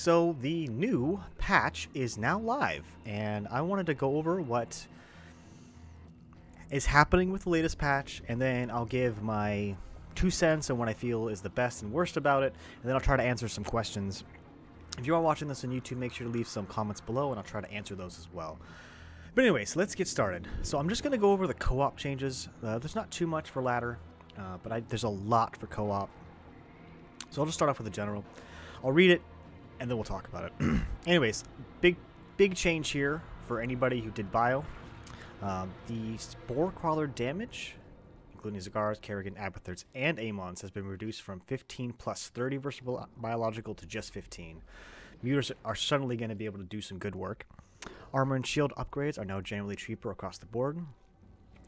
So the new patch is now live, and I wanted to go over what is happening with the latest patch, and then I'll give my 2 cents on what I feel is the best and worst about it, and then I'll try to answer some questions. If you are watching this on YouTube, make sure to leave some comments below, and I'll try to answer those as well. But anyways, let's get started. So I'm just going to go over the co-op changes. There's not too much for ladder, but there's a lot for co-op. So I'll just start off with the general. I'll read it, and then we'll talk about it. Anyways, big change here for anybody who did bio. The Spore Crawler damage, including Zagars, Kerrigan, Abathur's, and Amons, has been reduced from 15 plus 30 versus biological to just 15. Muters are suddenly going to be able to do some good work. Armor and shield upgrades are now generally cheaper across the board.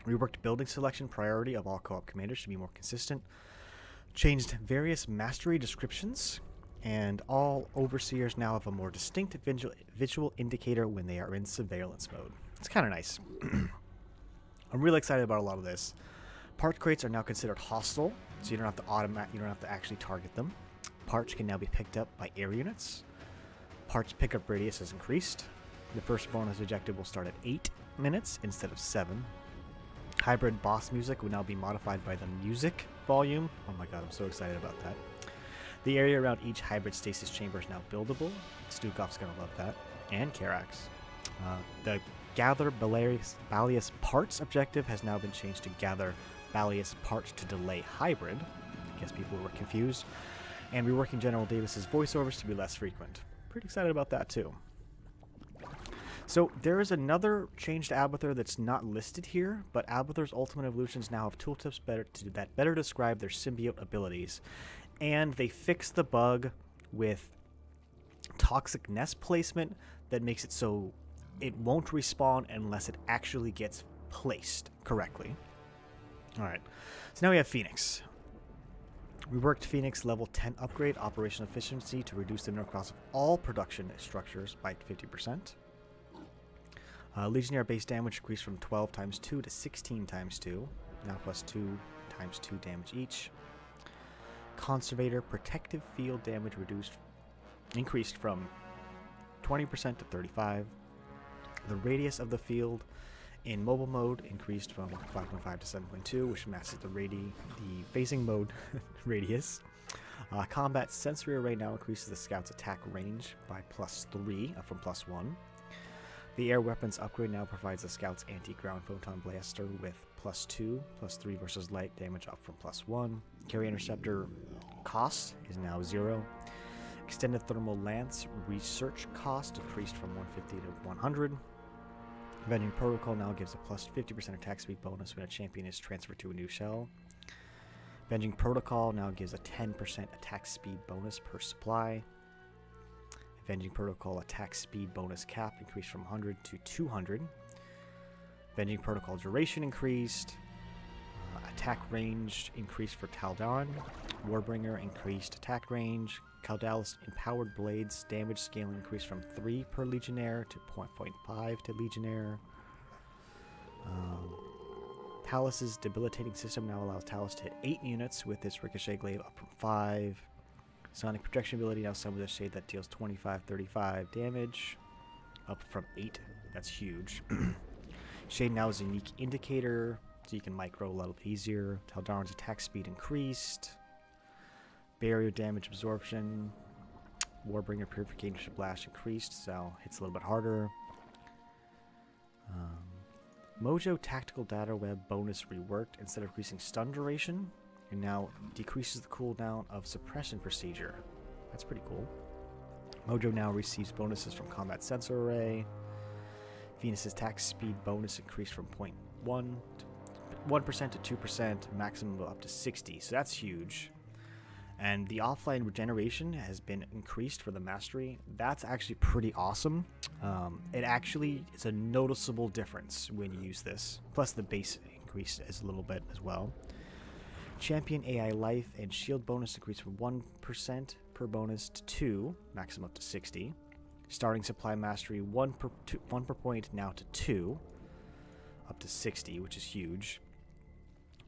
Reworked building selection priority of all co-op commanders to be more consistent. Changed various mastery descriptions, and all overseers now have a more distinct visual indicator when they are in surveillance mode. It's kind of nice. I'm really excited about a lot of this. Part crates are now considered hostile, so you don't have to actually target them. Parts can now be picked up by air units. Parts pickup radius has increased. The first bonus objective will start at 8 minutes instead of 7. Hybrid boss music will now be modified by the music volume. Oh my god, I'm so excited about that. The area around each hybrid stasis chamber is now buildable. Stukov's gonna love that. And Karax. The Gather Balius Parts objective has now been changed to Gather Balius Parts to delay hybrid. I guess people were confused. And reworking General Davis's voiceovers to be less frequent. Pretty excited about that too. So there is another change to Abathur that's not listed here, but Abathur's ultimate evolutions now have tooltips that better describe their symbiote abilities. And they fixed the bug with toxic nest placement that makes it so it won't respawn unless it actually gets placed correctly. Alright, so now we have Phoenix. We worked Phoenix level 10 upgrade operational efficiency to reduce the intercross of all production structures by 50%. Legionnaire base damage increased from 12 times 2 to 16 times 2, now plus 2 times 2 damage each. Conservator protective field damage increased from 20% to 35. The radius of the field in mobile mode increased from 5.5 to 7.2, which matches the phasing mode radius. Combat sensory array now increases the scout's attack range by +3 from +1. The air weapons upgrade now provides the scout's anti-ground photon blaster with +2, +3 versus light damage up from +1. Carry interceptor cost is now 0. Extended thermal lance research cost decreased from 150 to 100. Avenging protocol now gives a +50% attack speed bonus when a champion is transferred to a new shell. Avenging protocol now gives a 10% attack speed bonus per supply. Avenging Protocol attack speed bonus cap increased from 100 to 200. Avenging Protocol duration increased. Attack range increased for Taldaran. Warbringer increased attack range. Caldalis Empowered Blades damage scaling increased from 3 per Legionnaire to 0.5 to Legionnaire. Talus's debilitating system now allows Talus to hit 8 units with its Ricochet Glaive up from 5. Sonic projection ability now summons a shade that deals 25-35 damage, up from 8. That's huge. Shade now is a unique indicator, so you can micro a little bit easier. Taldaran's attack speed increased. Barrier damage absorption. Warbringer Purification Blast increased, so hits a little bit harder. Mojo Tactical Data Web bonus reworked. Instead of increasing stun duration, it now decreases the cooldown of suppression procedure. That's pretty cool. Mojo now receives bonuses from combat sensor array. Venus's attack speed bonus increased from 1% to 2%, maximum up to 60. So that's huge. And the offline regeneration has been increased for the mastery. That's actually pretty awesome. It actually is a noticeable difference when you use this. Plus the base increase is a little bit as well. Champion AI life and shield bonus increased from 1% per bonus to 2, maximum up to 60. Starting supply mastery 1 per point now to 2, up to 60, which is huge.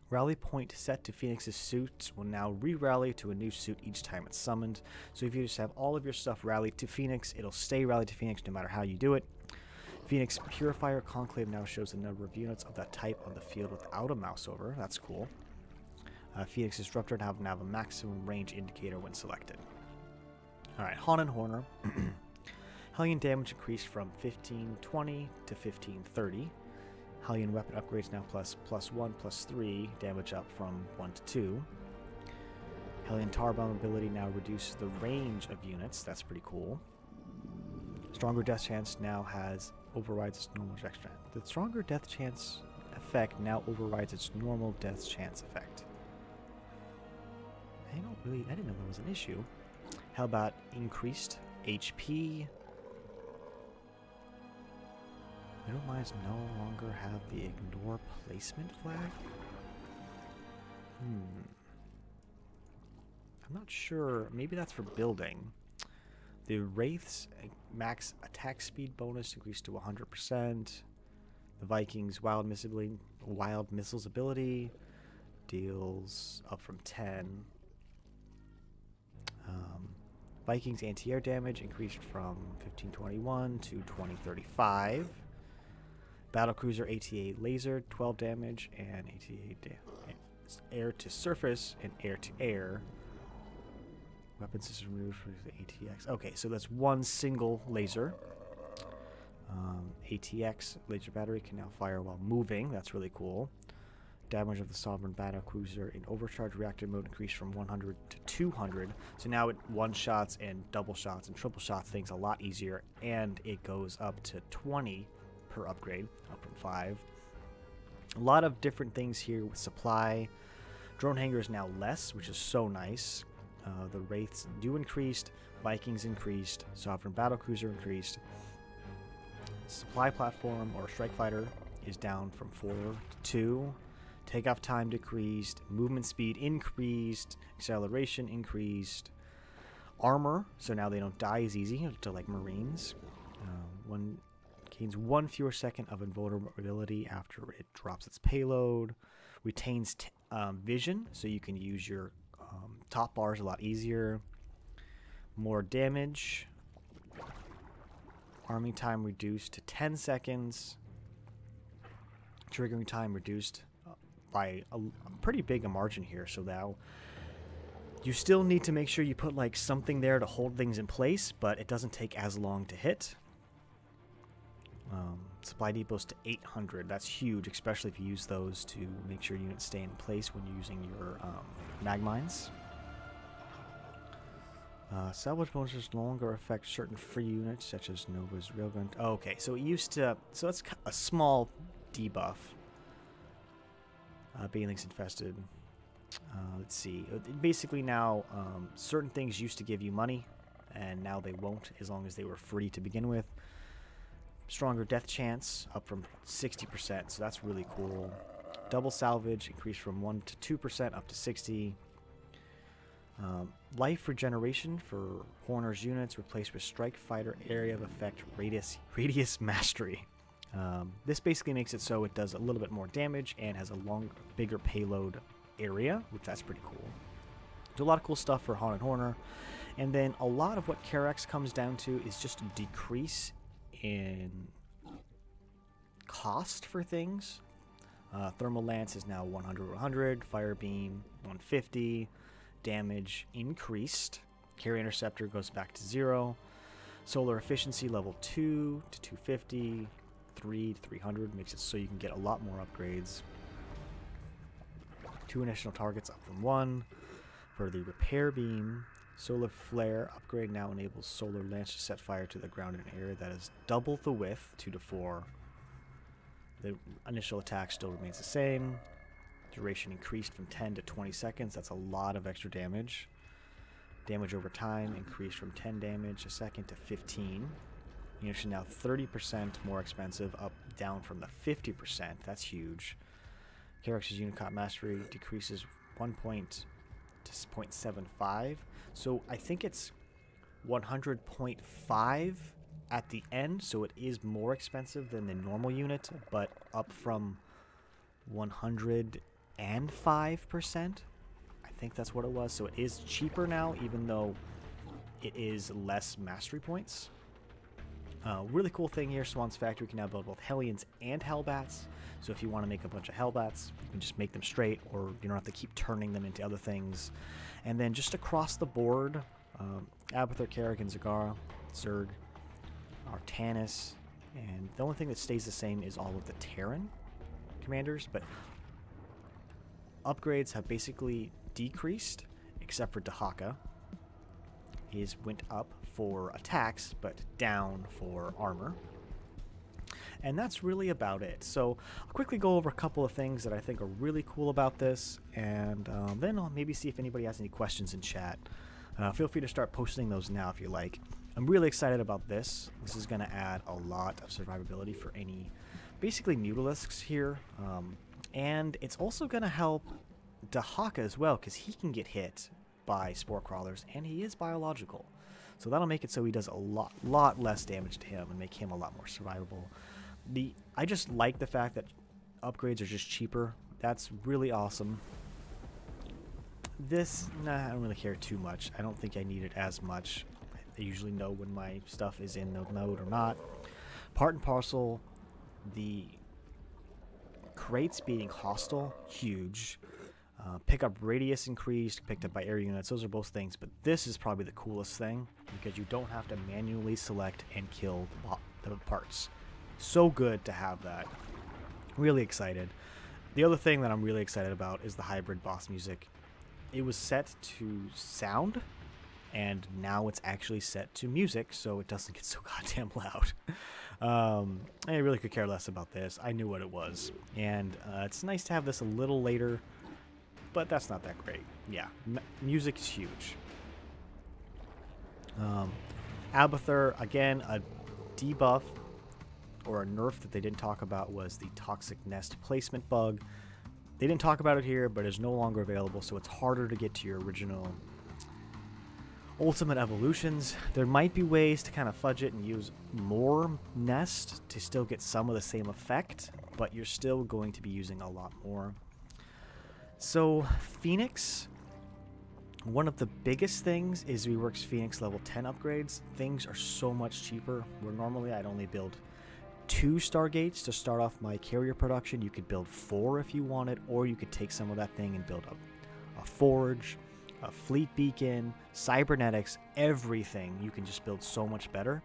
Rally point set to Phoenix's suits will now re-rally to a new suit each time it's summoned. So if you just have all of your stuff rallied to Phoenix, it'll stay rallied to Phoenix no matter how you do it. Phoenix Purifier Conclave now shows the number of units of that type on the field without a mouse over. That's cool. Phoenix Disruptor now have a maximum range indicator when selected. Alright, Han and Horner. Hellion damage increased from 1520 to 1530. Hellion weapon upgrades now +1/+3, damage up from 1 to 2. Hellion Tar Bomb ability now reduces the range of units. That's pretty cool. Stronger Death Chance now overrides its normal death chance. The Stronger Death Chance effect now overrides its normal Death Chance effect. I didn't know that was an issue. How about increased HP? Middle mines no longer have the ignore placement flag? I'm not sure. Maybe that's for building. The Wraith's max attack speed bonus increased to 100%. The Vikings wild missiles ability deals up from 10. Vikings anti-air damage increased from 1521 to 2035. Battlecruiser ATA laser 12 damage and ATA air to surface and air to air. Weapon system removed for the ATX. Okay, so that's one single laser. ATX laser battery can now fire while moving. That's really cool. Damage of the Sovereign Battlecruiser in overcharge reactor mode increased from 100 to 200. So now it one-shots and double shots and triple shot things a lot easier, and it goes up to 20 per upgrade, up from 5. A lot of different things here with supply. Drone hangar is now less, which is so nice. The Wraiths do increased, Vikings increased, Sovereign Battlecruiser increased. Supply platform or strike fighter is down from 4 to 2. Takeoff time decreased, movement speed increased, acceleration increased. Armor, so now they don't die as easy to like Marines. Gains 1 fewer second of invulnerability after it drops its payload. Retains vision, so you can use your top bars a lot easier. More damage. Arming time reduced to 10 seconds. Triggering time reduced by a pretty big a margin here, so now you still need to make sure you put like something there to hold things in place, but it doesn't take as long to hit. Supply depots to 800. That's huge, especially if you use those to make sure units stay in place when you're using your mag mines. Salvage bonuses no longer affect certain free units, such as Nova's Railgun. Oh, okay, so it used to. So that's a small debuff. Banelings infested. Let's see. Basically now, certain things used to give you money, and now they won't, as long as they were free to begin with. Stronger death chance, up from 60%, so that's really cool. Double salvage, increased from 1 to 2%, up to 60. Life regeneration for Horner's units, replaced with Strike Fighter area of effect radius mastery. This basically makes it so it does a little bit more damage and has a bigger payload area, which that's pretty cool. There's a lot of cool stuff for Han and Horner. And then a lot of what Karax comes down to is just a decrease in cost for things. Thermal Lance is now 100/100, Fire Beam 150, damage increased. Carry Interceptor goes back to 0. Solar Efficiency level 2 to 250, 3 to 300, makes it so you can get a lot more upgrades. 2 additional targets up from 1. For the Repair Beam, Solar Flare upgrade now enables Solar Lance to set fire to the ground in an area that is double the width, 2 to 4. The initial attack still remains the same. Duration increased from 10 to 20 seconds. That's a lot of extra damage. Damage over time increased from 10 damage a second to 15. Units are now 30% more expensive, down from the 50%. That's huge. Karax's Unicot Mastery decreases 1 point to 0.75. So I think it's 100.5 at the end, so it is more expensive than the normal unit, but up from 100 and 5%. I think that's what it was. So it is cheaper now, even though it is less mastery points. Really cool thing here, Swan's Factory can now build both Hellions and Hellbats. So if you want to make a bunch of Hellbats, you can just make them straight, or you don't have to keep turning them into other things. And then just across the board, Abathur, Kerrigan, Zagara, Zerg, Artanis, and the only thing that stays the same is all of the Terran commanders, but upgrades have basically decreased, except for Dahaka. His went up for attacks, but down for armor. And that's really about it. So I'll quickly go over a couple of things that I think are really cool about this, and then I'll maybe see if anybody has any questions in chat. Feel free to start posting those now if you like. I'm really excited about this. This is going to add a lot of survivability for any basically Mutalisks here. And it's also going to help Dahaka as well, because he can get hit by spore crawlers, and he is biological. So that'll make it so he does a lot less damage to him and make him a lot more survivable. I just like the fact that upgrades are just cheaper. That's really awesome. This, nah, I don't really care too much. I don't think I need it as much. I usually know when my stuff is in the mode or not. Part and parcel, the crates being hostile, huge. Pickup radius increased, picked up by area units. Those are both things, but this is probably the coolest thing because you don't have to manually select and kill the parts. So good to have that. Really excited. The other thing that I'm really excited about is the hybrid boss music. It was set to sound, and now it's actually set to music, so it doesn't get so goddamn loud. I really could care less about this. I knew what it was, and it's nice to have this a little later, but that's not that great. Yeah, music is huge. Abathur, again, a debuff or a nerf that they didn't talk about was the Toxic Nest placement bug. They didn't talk about it here, but it's no longer available, so it's harder to get to your original ultimate evolutions. There might be ways to kind of fudge it and use more nest to still get some of the same effect, but you're still going to be using a lot more. So Phoenix, one of the biggest things is Rework's Phoenix level 10 upgrades. Things are so much cheaper, where normally I'd only build 2 Stargates to start off my carrier production. You could build 4 if you wanted, or you could take some of that thing and build a forge, a fleet beacon, cybernetics, everything. You can just build so much better.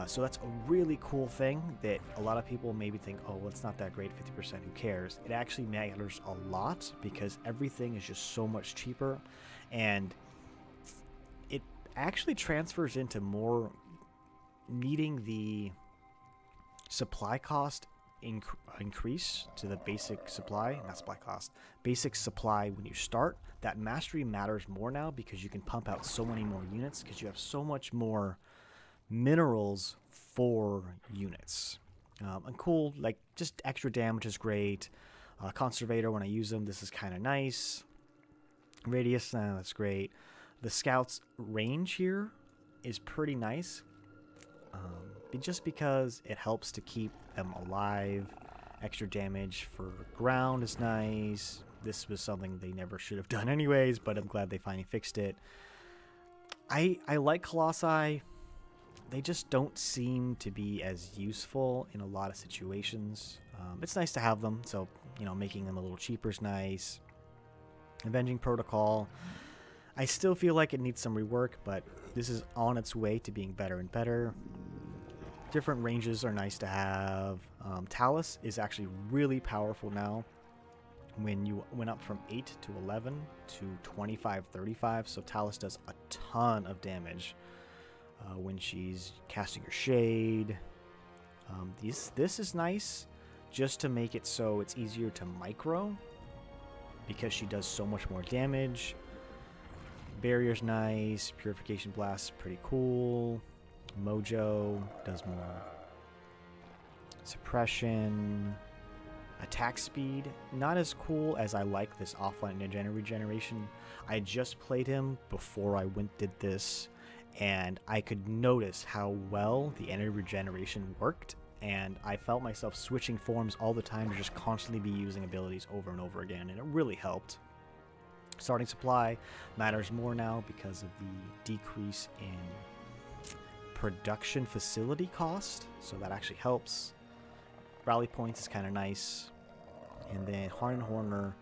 So that's a really cool thing that a lot of people maybe think, oh, well, it's not that great, 50%, who cares? It actually matters a lot because everything is just so much cheaper, and it actually transfers into more needing the supply cost increase to the basic supply, not supply cost, basic supply when you start. That mastery matters more now because you can pump out so many more units because you have so much more minerals for units. And cool, like just extra damage is great. Conservator, when I use them, this is kind of nice. Radius, that's great. The Scout's range here is pretty nice. Just because it helps to keep them alive. Extra damage for ground is nice. This was something they never should have done anyways, but I'm glad they finally fixed it. I like Colossi. They just don't seem to be as useful in a lot of situations. It's nice to have them, so, you know, making them a little cheaper is nice. Avenging Protocol. I still feel like it needs some rework, but this is on its way to being better and better. Different ranges are nice to have. Talus is actually really powerful now. When you went up from 8 to 11 to 25, 35, so Talus does a ton of damage when she's casting her shade. This is nice just to make it so it's easier to micro because she does so much more damage. Barrier's nice. Purification Blast, pretty cool. Mojo does more. Suppression. Attack speed, not as cool as I like this offline regeneration. I just played him before I did this, and I could notice how well the energy regeneration worked, and I felt myself switching forms all the time to just constantly be using abilities over and over again, and it really helped. Starting supply matters more now because of the decrease in production facility cost, so that actually helps. Rally points is kind of nice. And then Harn and Horner,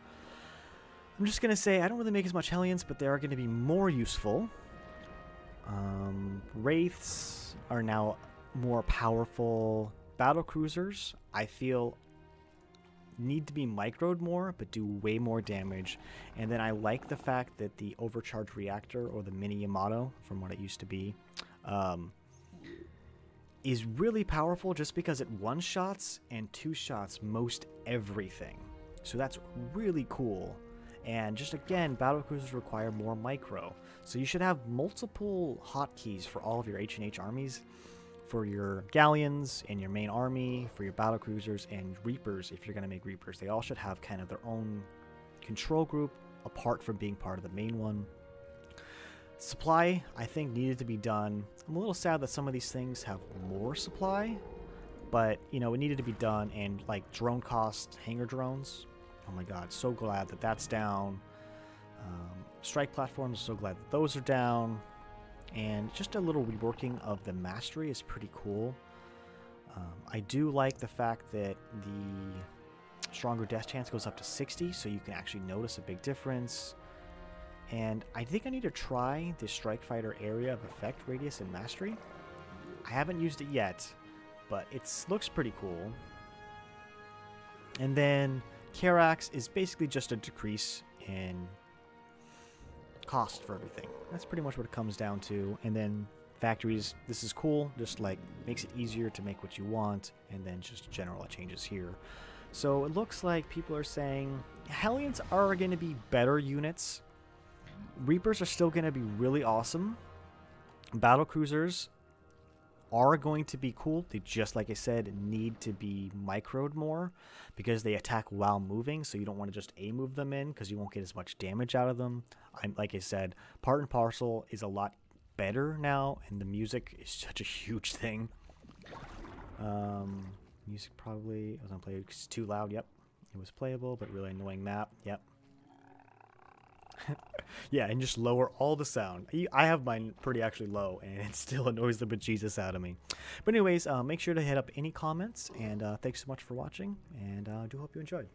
I'm just going to say I don't really make as much Hellions, but they are going to be more useful. Wraiths are now more powerful. Battle cruisers, I feel, need to be microed more, but do way more damage. And then I like the fact that the overcharged reactor, or the mini Yamato, from what it used to be, is really powerful just because it one-shots and two-shots most everything. So that's really cool. And just again, battle cruisers require more micro. So you should have multiple hotkeys for all of your H&H armies. For your galleons and your main army, for your battle cruisers and reapers, if you're going to make reapers, they all should have kind of their own control group apart from being part of the main one. Supply, I think, needed to be done. I'm a little sad that some of these things have more supply, but you know, it needed to be done. And like drone cost, hangar drones, oh my god, so glad that that's down. Strike platforms, so glad that those are down. And just a little reworking of the mastery is pretty cool. I do like the fact that the stronger death chance goes up to 60, so you can actually notice a big difference. And I think I need to try the Strike Fighter area of effect, radius, and mastery. I haven't used it yet, but it looks pretty cool. And then Karax is basically just a decrease in cost for everything. That's pretty much what it comes down to. And then factories, this is cool, just like makes it easier to make what you want, and then just general changes here. So it looks like people are saying Hellions are going to be better units. Reapers are still going to be really awesome. Battle cruisers are going to be cool. They, just like I said, need to be microed more because they attack while moving, so you don't want to just A-move them in because you won't get as much damage out of them. Like I said, part and parcel is a lot better now, and the music is such a huge thing. Music probably, I was going to play it because it's too loud. Yep, it was playable, but really annoying map. Yep. Yeah, and just lower all the sound. I have mine pretty actually low, and it still annoys the bejesus out of me. But anyways, make sure to hit up any comments, and thanks so much for watching, and I do hope you enjoyed.